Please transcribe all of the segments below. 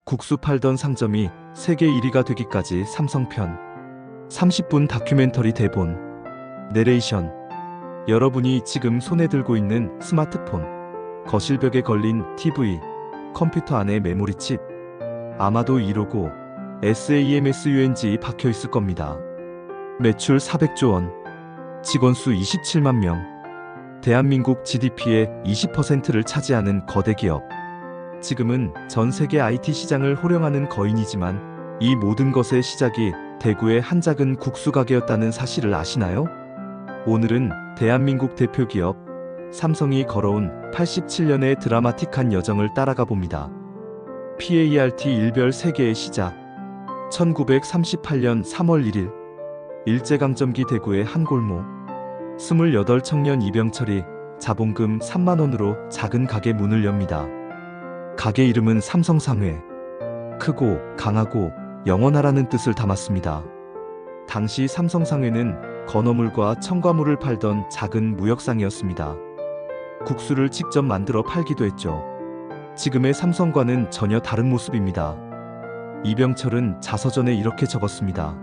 국수 팔던 상점이 세계 1위가 되기까지 삼성편 30분 다큐멘터리 대본 내레이션. 여러분이 지금 손에 들고 있는 스마트폰, 거실벽에 걸린 TV, 컴퓨터 안에 메모리칩, 아마도 이 로고 SAMSUNG 박혀 있을 겁니다. 매출 400조 원, 직원 수 27만 명, 대한민국 GDP의 20%를 차지하는 거대 기업. 지금은 전 세계 IT 시장을 호령하는 거인이지만 이 모든 것의 시작이 대구의 한 작은 국수 가게였다는 사실을 아시나요? 오늘은 대한민국 대표 기업 삼성이 걸어온 87년의 드라마틱한 여정을 따라가 봅니다. PART 일별 세계의 시작. 1938년 3월 1일 일제강점기 대구의 한 골목. 28 청년 이병철이 자본금 3만 원으로 작은 가게 문을 엽니다. 가게 이름은 삼성상회. 크고 강하고 영원하라는 뜻을 담았습니다. 당시 삼성상회는 건어물과 첨가물을 팔던 작은 무역상이었습니다. 국수를 직접 만들어 팔기도 했죠. 지금의 삼성과는 전혀 다른 모습입니다. 이병철은 자서전에 이렇게 적었습니다.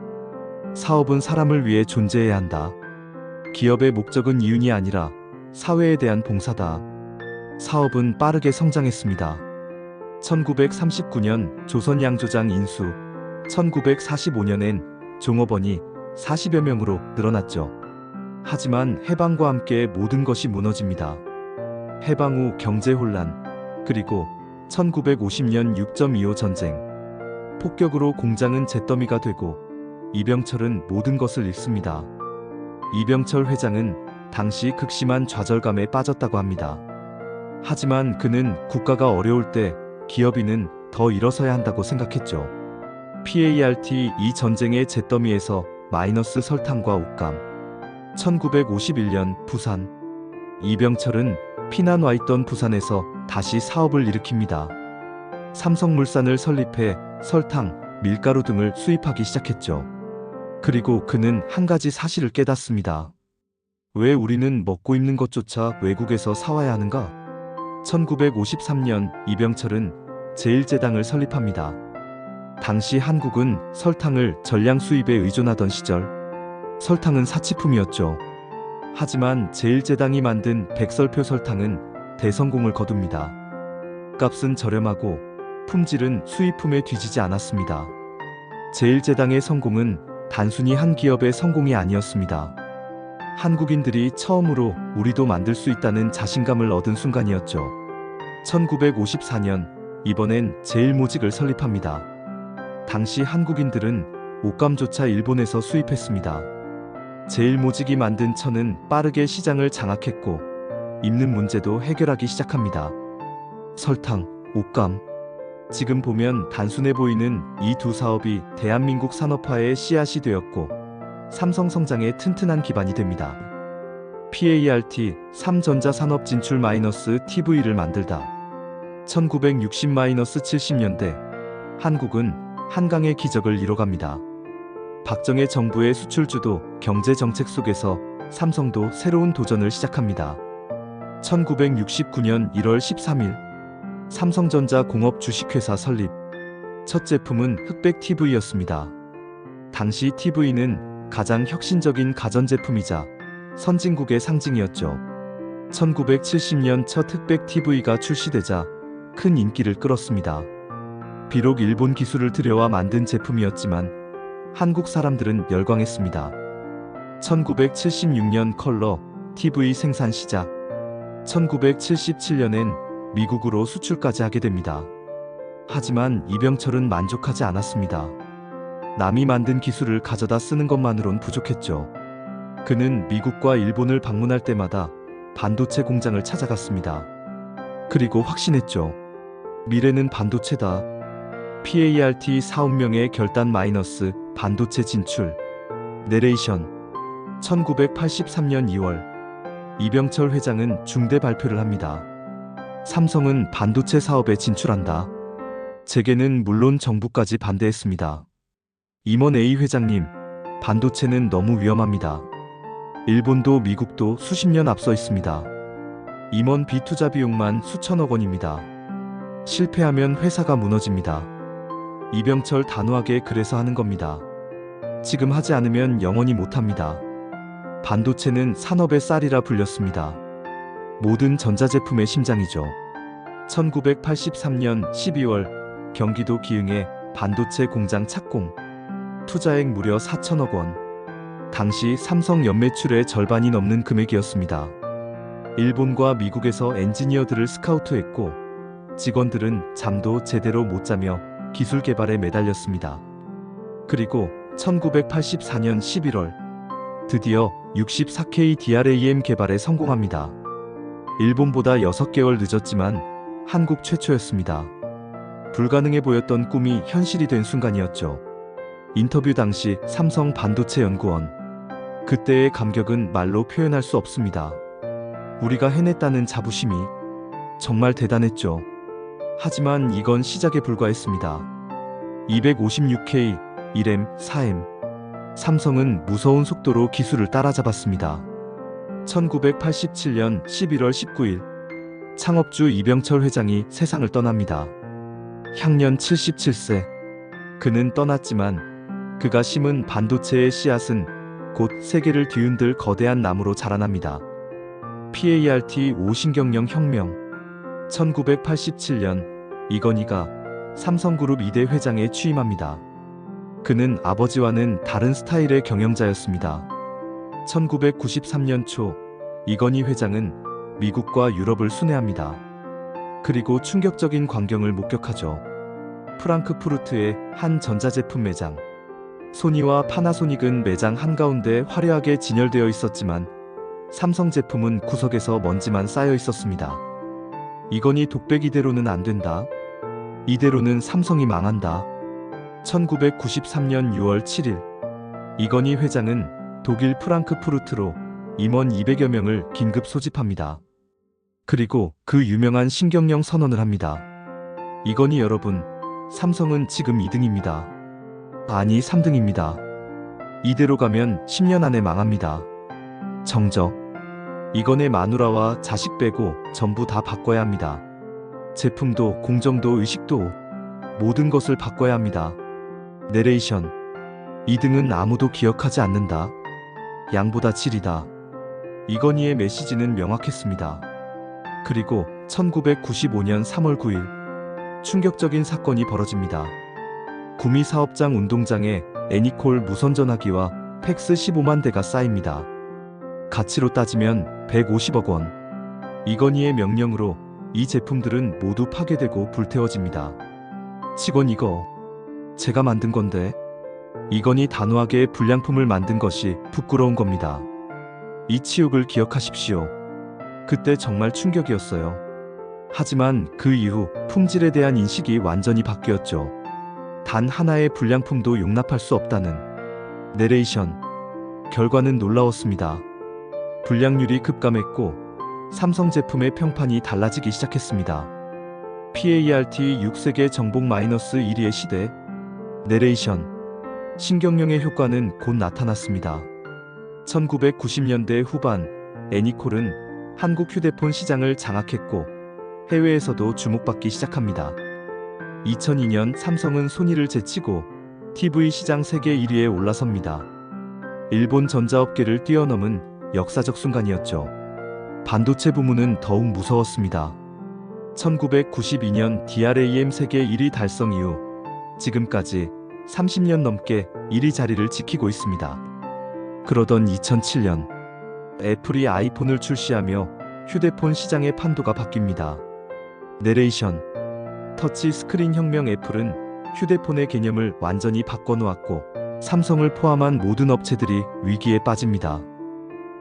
사업은 사람을 위해 존재해야 한다. 기업의 목적은 이윤이 아니라 사회에 대한 봉사다. 사업은 빠르게 성장했습니다. 1939년 조선 양조장 인수, 1945년엔 종업원이 40여 명으로 늘어났죠. 하지만 해방과 함께 모든 것이 무너집니다. 해방 후 경제 혼란, 그리고 1950년 6.25 전쟁. 폭격으로 공장은 잿더미가 되고 이병철은 모든 것을 잃습니다. 이병철 회장은 당시 극심한 좌절감에 빠졌다고 합니다. 하지만 그는 국가가 어려울 때 기업인은 더 일어서야 한다고 생각했죠. PART 이 전쟁의 잿더미에서 마이너스 설탕과 옷감. 1951년 부산. 이병철은 피난 와 있던 부산에서 다시 사업을 일으킵니다. 삼성물산을 설립해 설탕, 밀가루 등을 수입하기 시작했죠. 그리고 그는 한 가지 사실을 깨닫습니다. 왜 우리는 먹고 입는 것조차 외국에서 사와야 하는가? 1953년 이병철은 제1제당을 설립합니다. 당시 한국은 설탕을 전량 수입에 의존하던 시절, 설탕은 사치품이었죠. 하지만 제1제당이 만든 백설표 설탕은 대성공을 거둡니다. 값은 저렴하고 품질은 수입품에 뒤지지 않았습니다. 제1제당의 성공은 단순히 한 기업의 성공이 아니었습니다. 한국인들이 처음으로 우리도 만들 수 있다는 자신감을 얻은 순간이었죠. 1954년 이번엔 제일모직을 설립합니다. 당시 한국인들은 옷감조차 일본에서 수입했습니다. 제일모직이 만든 천은 빠르게 시장을 장악했고 입는 문제도 해결하기 시작합니다. 설탕, 옷감. 지금 보면 단순해 보이는 이 두 사업이 대한민국 산업화의 씨앗이 되었고 삼성 성장의 튼튼한 기반이 됩니다. PART 3전자 산업 진출 TV를 만들다. 1960-70년대 한국은 한강의 기적을 이뤄갑니다. 박정희 정부의 수출주도 경제 정책 속에서 삼성도 새로운 도전을 시작합니다. 1969년 1월 13일 삼성전자 공업 주식회사 설립. 첫 제품은 흑백 TV였습니다. 당시 TV는 가장 혁신적인 가전제품이자 선진국의 상징이었죠. 1970년 첫 흑백 TV가 출시되자 큰 인기를 끌었습니다. 비록 일본 기술을 들여와 만든 제품이었지만 한국 사람들은 열광했습니다. 1976년 컬러 TV 생산 시작. 1977년엔 미국으로 수출까지 하게 됩니다. 하지만 이병철은 만족하지 않았습니다. 남이 만든 기술을 가져다 쓰는 것만으론 부족했죠. 그는 미국과 일본을 방문할 때마다 반도체 공장을 찾아갔습니다. 그리고 확신했죠. 미래는 반도체다. PART 사운명의 결단 반도체 진출. 내레이션. 1983년 2월 이병철 회장은 중대 발표를 합니다. 삼성은 반도체 사업에 진출한다. 재계는 물론 정부까지 반대했습니다. 임원 A 회장님, 반도체는 너무 위험합니다. 일본도 미국도 수십 년 앞서 있습니다. 임원 B 투자 비용만 수천억 원입니다. 실패하면 회사가 무너집니다. 이병철 단호하게 그래서 하는 겁니다. 지금 하지 않으면 영원히 못합니다. 반도체는 산업의 쌀이라 불렸습니다. 모든 전자제품의 심장이죠. 1983년 12월 경기도 기흥에 반도체 공장 착공. 투자액 무려 4천억 원. 당시 삼성 연매출의 절반이 넘는 금액이었습니다. 일본과 미국에서 엔지니어들을 스카우트했고 직원들은 잠도 제대로 못 자며 기술 개발에 매달렸습니다. 그리고 1984년 11월 드디어 64K DRAM 개발에 성공합니다. 일본보다 6개월 늦었지만 한국 최초였습니다. 불가능해 보였던 꿈이 현실이 된 순간이었죠. 인터뷰 당시 삼성 반도체 연구원. 그때의 감격은 말로 표현할 수 없습니다. 우리가 해냈다는 자부심이 정말 대단했죠. 하지만 이건 시작에 불과했습니다. 256K, 1M, 4M. 삼성은 무서운 속도로 기술을 따라잡았습니다. 1987년 11월 19일 창업주 이병철 회장이 세상을 떠납니다. 향년 77세. 그는 떠났지만 그가 심은 반도체의 씨앗은 곧 세계를 뒤흔들 거대한 나무로 자라납니다. PART 5신경령 혁명. 1987년 이건희가 삼성그룹 2대 회장에 취임합니다. 그는 아버지와는 다른 스타일의 경영자였습니다. 1993년 초 이건희 회장은 미국과 유럽을 순회합니다. 그리고 충격적인 광경을 목격하죠. 프랑크푸르트의 한 전자제품 매장. 소니와 파나소닉은 매장 한가운데 화려하게 진열되어 있었지만 삼성 제품은 구석에서 먼지만 쌓여 있었습니다. 이건희 독백 이대로는 안 된다. 이대로는 삼성이 망한다. 1993년 6월 7일 이건희 회장은 독일 프랑크푸르트로 임원 200여 명을 긴급 소집합니다. 그리고 그 유명한 신경영 선언을 합니다. 이건희 여러분, 삼성은 지금 2등입니다. 아니 3등입니다. 이대로 가면 10년 안에 망합니다. 정적. 이건의 마누라와 자식 빼고 전부 다 바꿔야 합니다. 제품도 공정도 의식도 모든 것을 바꿔야 합니다. 내레이션. 2등은 아무도 기억하지 않는다. 양보다 질이다. 이건희의 메시지는 명확했습니다. 그리고 1995년 3월 9일 충격적인 사건이 벌어집니다. 구미 사업장 운동장에 애니콜 무선전화기와 팩스 15만 대가 쌓입니다. 가치로 따지면 150억 원. 이건희의 명령으로 이 제품들은 모두 파괴되고 불태워집니다. 직원 이거 제가 만든 건데. 이건희 단호하게 불량품을 만든 것이 부끄러운 겁니다. 이 치욕을 기억하십시오. 그때 정말 충격이었어요. 하지만 그 이후 품질에 대한 인식이 완전히 바뀌었죠. 단 하나의 불량품도 용납할 수 없다는 내레이션. 결과는 놀라웠습니다. 불량률이 급감했고 삼성 제품의 평판이 달라지기 시작했습니다. PART 6세계 정복 -1위의 시대. 내레이션. 신경영의 효과는 곧 나타났습니다. 1990년대 후반 애니콜은 한국 휴대폰 시장을 장악했고 해외에서도 주목받기 시작합니다. 2002년 삼성은 소니를 제치고 TV 시장 세계 1위에 올라섭니다. 일본 전자업계를 뛰어넘은 역사적 순간이었죠. 반도체 부문은 더욱 무서웠습니다. 1992년 DRAM 세계 1위 달성 이후 지금까지 30년 넘게 1위 자리를 지키고 있습니다. 그러던 2007년 애플이 아이폰을 출시하며 휴대폰 시장의 판도가 바뀝니다. 내레이션. 터치 스크린 혁명. 애플은 휴대폰의 개념을 완전히 바꿔놓았고 삼성을 포함한 모든 업체들이 위기에 빠집니다.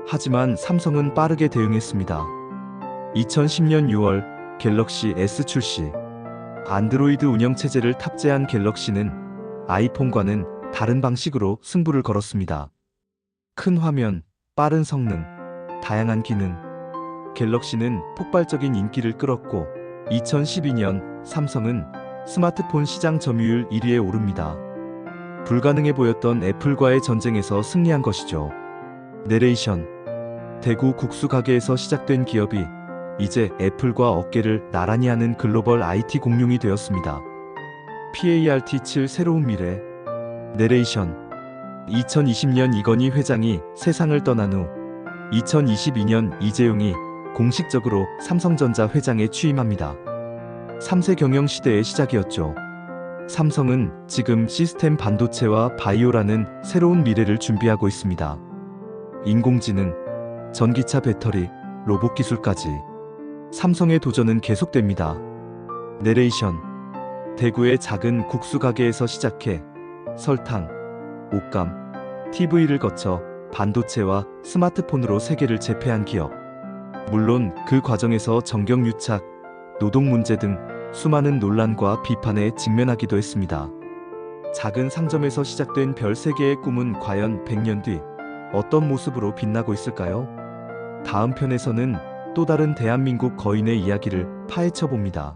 하지만 삼성은 빠르게 대응했습니다. 2010년 6월 갤럭시 S 출시. 안드로이드 운영체제를 탑재한 갤럭시는 아이폰과는 다른 방식으로 승부를 걸었습니다. 큰 화면, 빠른 성능, 다양한 기능. 갤럭시는 폭발적인 인기를 끌었고 2012년 삼성은 스마트폰 시장 점유율 1위에 오릅니다. 불가능해 보였던 애플과의 전쟁에서 승리한 것이죠. 내레이션. 대구 국수 가게에서 시작된 기업이 이제 애플과 어깨를 나란히 하는 글로벌 IT 공룡이 되었습니다. PART7 새로운 미래. 내레이션. 2020년 이건희 회장이 세상을 떠난 후 2022년 이재용이 공식적으로 삼성전자 회장에 취임합니다. 3세 경영 시대의 시작이었죠. 삼성은 지금 시스템 반도체와 바이오라는 새로운 미래를 준비하고 있습니다. 인공지능, 전기차 배터리, 로봇 기술까지 삼성의 도전은 계속됩니다. 내레이션. 대구의 작은 국수 가게에서 시작해 설탕, 옷감, TV를 거쳐 반도체와 스마트폰으로 세계를 제패한 기업. 물론 그 과정에서 정경유착, 노동 문제 등 수많은 논란과 비판에 직면하기도 했습니다. 작은 상점에서 시작된 별 3개의 꿈은 과연 100년 뒤 어떤 모습으로 빛나고 있을까요? 다음 편에서는 또 다른 대한민국 거인의 이야기를 파헤쳐 봅니다.